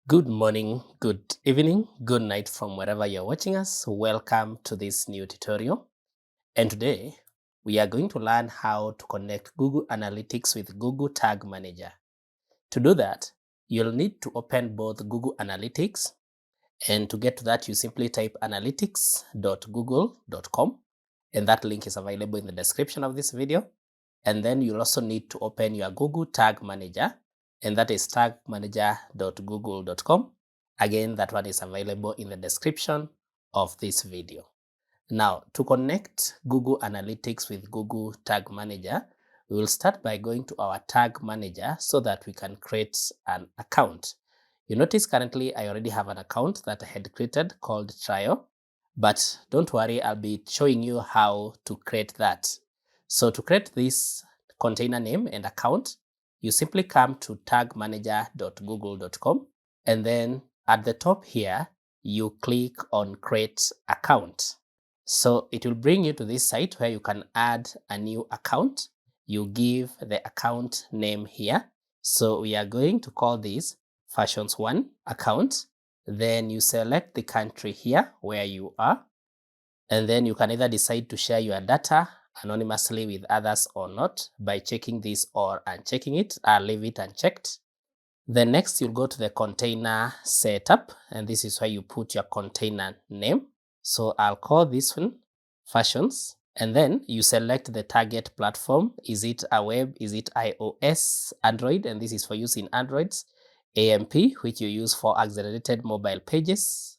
Good morning, good evening, good night from wherever you're watching us. Welcome to this new tutorial. And today we are going to learn how to connect Google Analytics with Google Tag Manager. To do that, you'll need to open both Google Analytics, and to get to that, you simply type analytics.google.com, and that link is available in the description of this video. And then you'll also need to open your Google Tag Manager, and that is tagmanager.google.com. Again, that one is available in the description of this video. Now, to connect Google Analytics with Google Tag Manager, we will start by going to our Tag Manager so that we can create an account. You notice currently I already have an account that I had created called Trial, but don't worry, I'll be showing you how to create that. So to create this container name and account, you simply come to tagmanager.google.com, and then at the top here, you click on Create Account. So it will bring you to this site where you can add a new account. You give the account name here. So we are going to call this Fashions One account. Then you select the country here where you are. And then you can either decide to share your data anonymously with others or not by checking this or unchecking it. I'll leave it unchecked. Then next you'll go to the container setup, and this is where you put your container name. So I'll call this one Fashions, and then you select the target platform. Is it a web? Is it iOS, Android? And this is for use in Androids. AMP, which you use for accelerated mobile pages.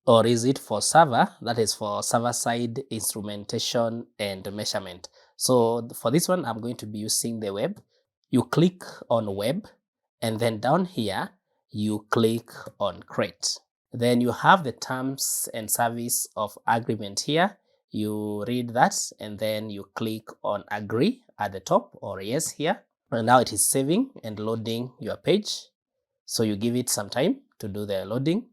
Or is it for server? That is for server-side instrumentation and measurement. So for this one, I'm going to be using the web. You click on web, and then down here, you click on create. Then you have the terms and service of agreement here. You read that, and then you click on agree at the top, or yes here. And now it is saving and loading your page. So you give it some time to do the loading.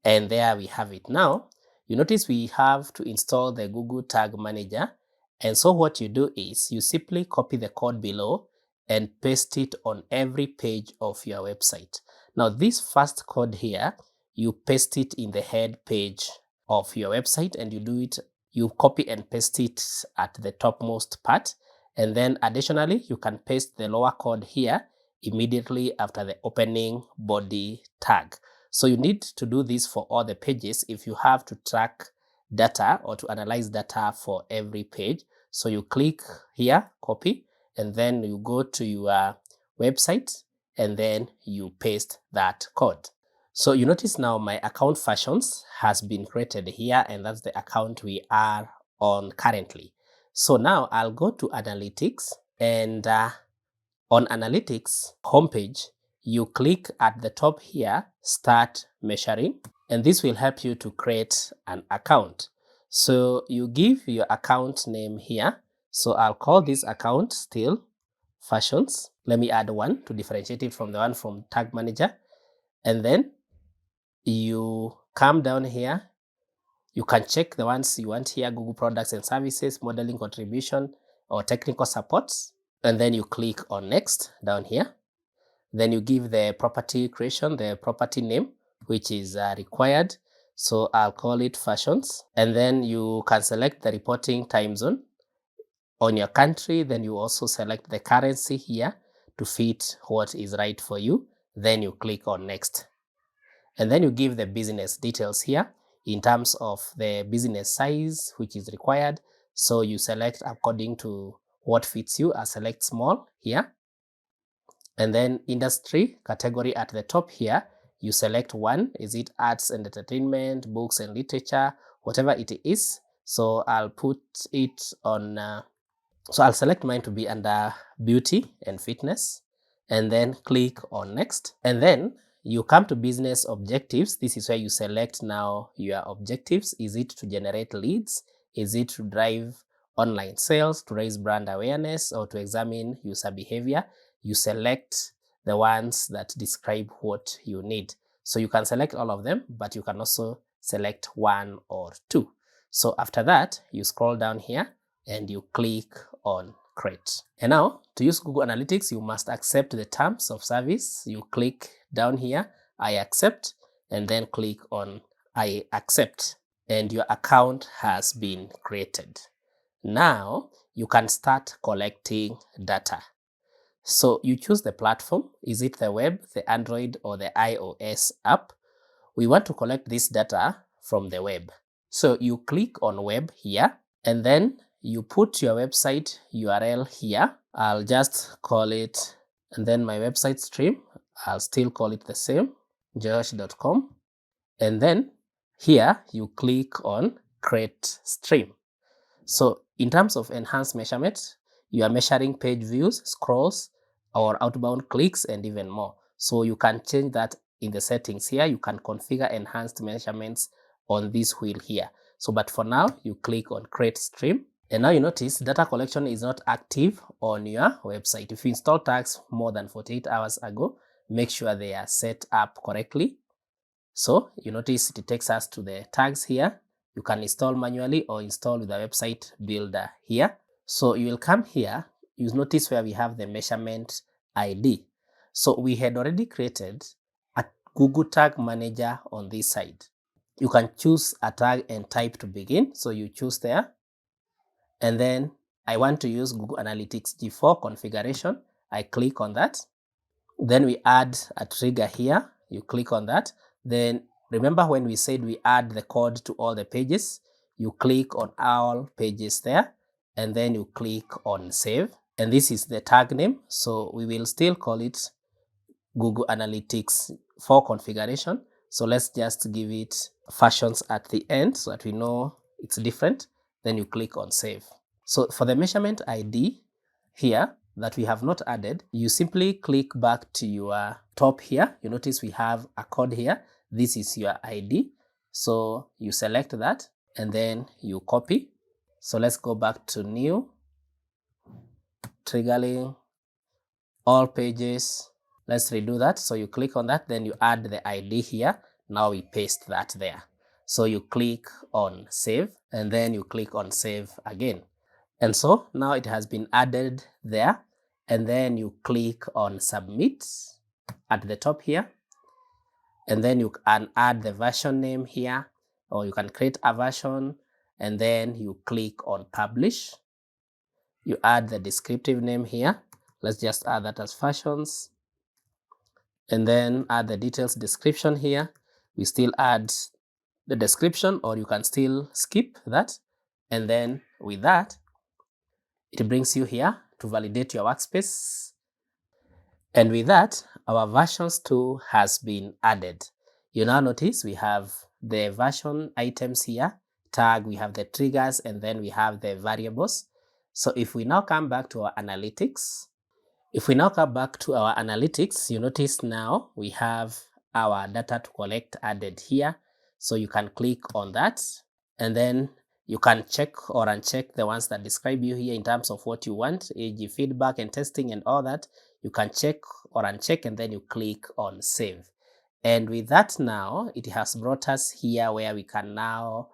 And there we have it. Now, you notice we have to install the Google Tag Manager. And so what you do is you simply copy the code below and paste it on every page of your website. Now, this first code here, you paste it in the head page of your website, and you copy and paste it at the topmost part. And then additionally, you can paste the lower code here immediately after the opening body tag. So you need to do this for all the pages if you have to track data or to analyze data for every page. So you click here, copy, and then you go to your website, and then you paste that code. So you notice now my account Fashions has been created here, and that's the account we are on currently. So now I'll go to Analytics, and on Analytics homepage, you click at the top here, Start Measuring, and this will help you to create an account. So you give your account name here. So I'll call this account still Fashions. Let me add one to differentiate it from the one from Tag Manager. And then you come down here. You can check the ones you want here: Google Products and Services, Modeling Contribution, or Technical Support. And then you click on Next down here. Then you give the property creation, the property name, which is required. So I'll call it Fashions. And then you can select the reporting time zone on your country. Then you also select the currency here to fit what is right for you. Then you click on Next. And then you give the business details here in terms of the business size, which is required. So you select according to what fits you. I select small here. And then industry category at the top here, you select one. Is it arts and entertainment, books and literature, whatever it is? So I'll put it on, so I'll select mine to be under beauty and fitness, and then click on next. And then you come to business objectives. This is where you select now your objectives. Is it to generate leads? Is it to drive online sales, to raise brand awareness, or to examine user behavior? You select the ones that describe what you need. So you can select all of them, but you can also select one or two. So after that, you scroll down here and you click on Create. And now, to use Google Analytics, you must accept the terms of service. You click down here, I accept, and then click on I accept, and your account has been created. Now you can start collecting data. So you choose the platform. Is it the web, the Android, or the iOS app? We want to collect this data from the web. So you click on web here, and then you put your website URL here. I'll just call it, and then my website stream, I'll still call it the same, josh.com. And then here you click on create stream. So in terms of enhanced measurement, you are measuring page views, scrolls, or outbound clicks, and even more. So you can change that in the settings here. You can configure enhanced measurements on this wheel here. So, but for now, you click on create stream. And now you notice data collection is not active on your website. If you install tags more than 48 hours ago, make sure they are set up correctly. So you notice it takes us to the tags here. You can install manually or install with the website builder here. So you will come here, you notice where we have the measurement ID. So we had already created a Google Tag Manager on this side. You can choose a tag and type to begin. So you choose there. And then I want to use Google Analytics G4 configuration. I click on that. Then we add a trigger here. You click on that. Then remember when we said we add the code to all the pages, you click on all pages there, and then you click on save. And this is the tag name. So we will still call it Google Analytics 4 configuration. So let's just give it fashions at the end so that we know it's different. Then you click on save. So for the measurement ID here that we have not added, you simply click back to your top here. You notice we have a code here. This is your ID. So you select that and then you copy. So let's go back to new, triggering, all pages. Let's redo that. So you click on that, then you add the ID here. Now we paste that there. So you click on save and then you click on save again. And so now it has been added there, and then you click on submit at the top here, and then you can add the version name here, or you can create a version, and then you click on publish. You add the descriptive name here. Let's just add that as fashions, and then add the details description here. We still add the description, or you can still skip that, and then with that, it brings you here to validate your workspace. And with that, our versions tool has been added. You now notice we have the version items here, tag, we have the triggers, and then we have the variables. So if we now come back to our analytics, you notice now we have our data to collect added here. So you can click on that, and then you can check or uncheck the ones that describe you here in terms of what you want, e.g. feedback and testing and all that. You can check or uncheck, and then you click on save. And with that now, it has brought us here where we can now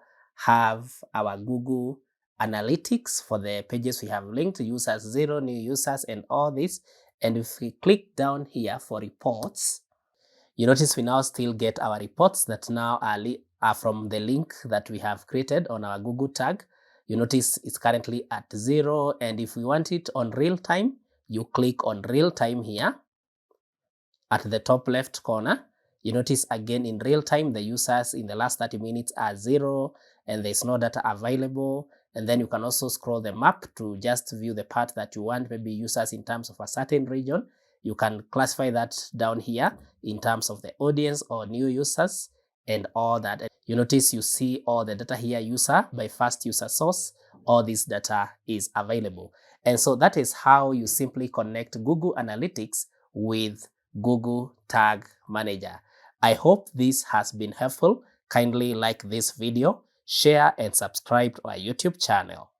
have our Google Analytics for the pages we have linked, users 0, new users, and all this. And if we click down here for reports, you notice we now still get our reports that now are from the link that we have created on our Google tag. You notice it's currently at 0, and if we want it on real time, you click on real time here at the top left corner. You notice again in real time the users in the last 30 minutes are 0 and there's no data available. And then you can also scroll the map to just view the part that you want, maybe users in terms of a certain region. You can classify that down here in terms of the audience or new users and all that. You notice you see all the data here, user by first user source. All this data is available. And so that is how you simply connect Google Analytics with Google Tag Manager. I hope this has been helpful. Kindly like this video, share and subscribe to our YouTube channel.